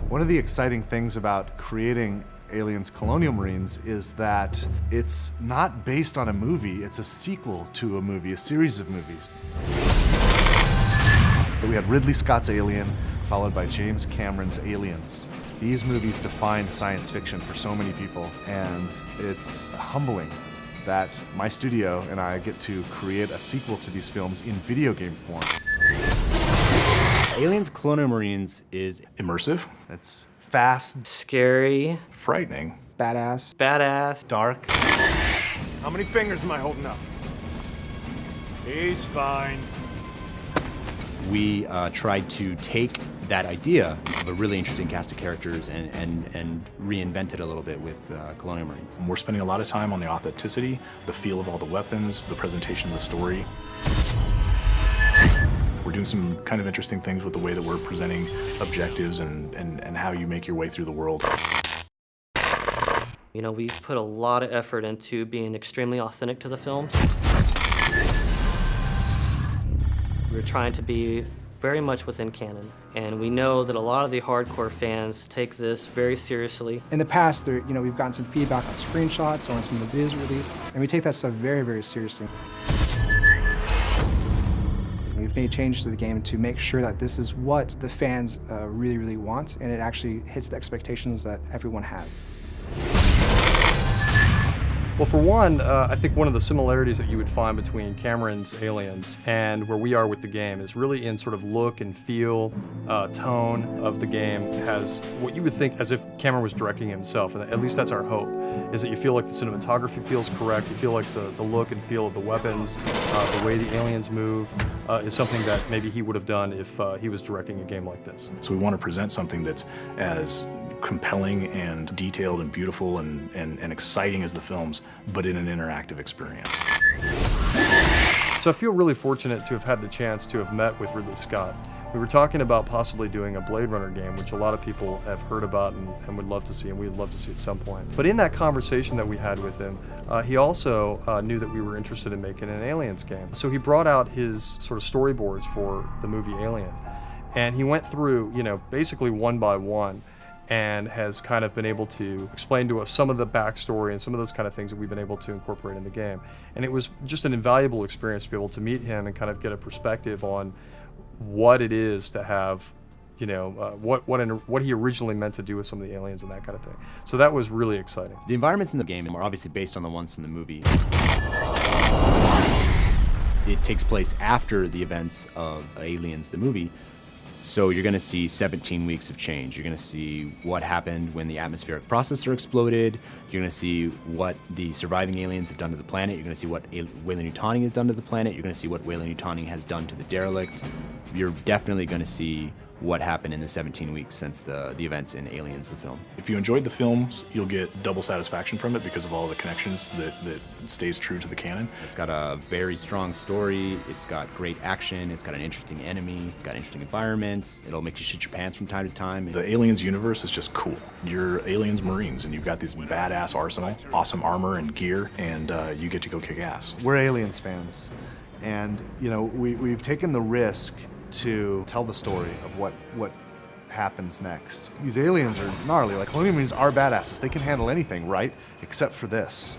One of the exciting things about creating Aliens Colonial Marines is that it's not based on a movie, it's a sequel to a movie, a series of movies. We had Ridley Scott's Alien, followed by James Cameron's Aliens. These movies defined science fiction for so many people, and it's humbling that my studio and I get to create a sequel to these films in video game form. Aliens Colonial Marines is immersive. It's fast, scary, frightening, badass, dark. How many fingers am I holding up? He's fine. we tried to take that idea of a really interesting cast of characters and reinvent it a little bit with Colonial Marines. We're spending a lot of time on the authenticity, the feel of all the weapons, the presentation of the story. We're doing some kind of interesting things with the way that we're presenting objectives and how you make your way through the world. You know, we've put a lot of effort into being extremely authentic to the films. We're trying to be very much within canon, and we know that a lot of the hardcore fans take this very seriously. In the past, we've gotten some feedback on screenshots or on some of the videos released, and we take that stuff very, very seriously. We've made changes to the game to make sure that this is what the fans really, really want, and it actually hits the expectations that everyone has. Well, for one, I think one of the similarities that you would find between Cameron's Aliens and where we are with the game is really in sort of look and feel, tone of the game has what you would think as if Cameron was directing himself, and at least that's our hope, is that you feel like the cinematography feels correct, you feel like the look and feel of the weapons, the way the aliens move, is something that maybe he would have done if he was directing a game like this. So we want to present something that's as compelling and detailed and beautiful and exciting as the films, but in an interactive experience. So I feel really fortunate to have had the chance to have met with Ridley Scott. We were talking about possibly doing a Blade Runner game, which a lot of people have heard about and would love to see, and we'd love to see at some point. But in that conversation that we had with him, he also knew that we were interested in making an Aliens game. So he brought out his sort of storyboards for the movie Alien, and he went through, basically one by one, and has kind of been able to explain to us some of the backstory and some of those kind of things that we've been able to incorporate in the game. And it was just an invaluable experience to be able to meet him and kind of get a perspective on what it is to have, what he originally meant to do with some of the aliens and that kind of thing. So that was really exciting. The environments in the game are obviously based on the ones in the movie. It takes place after the events of Aliens, the movie. So you're going to see 17 weeks of change. You're going to see what happened when the atmospheric processor exploded. You're going to see what the surviving aliens have done to the planet. You're going to see what Weyland-Yutani has done to the planet. You're going to see what Weyland-Yutani has done to the derelict. You're definitely going to see what happened in the 17 weeks since the events in Aliens, the film. If you enjoyed the films, you'll get double satisfaction from it because of all the connections that stays true to the canon. It's got a very strong story, it's got great action, it's got an interesting enemy, it's got interesting environments, it'll make you shit your pants from time to time. The Aliens universe is just cool. You're Aliens Marines and you've got this badass arsenal, awesome armor and gear, and you get to go kick ass. We're Aliens fans, and we've taken the risk to tell the story of what happens next. These aliens are gnarly. Like, Colonial Marines are badasses. They can handle anything, right? Except for this.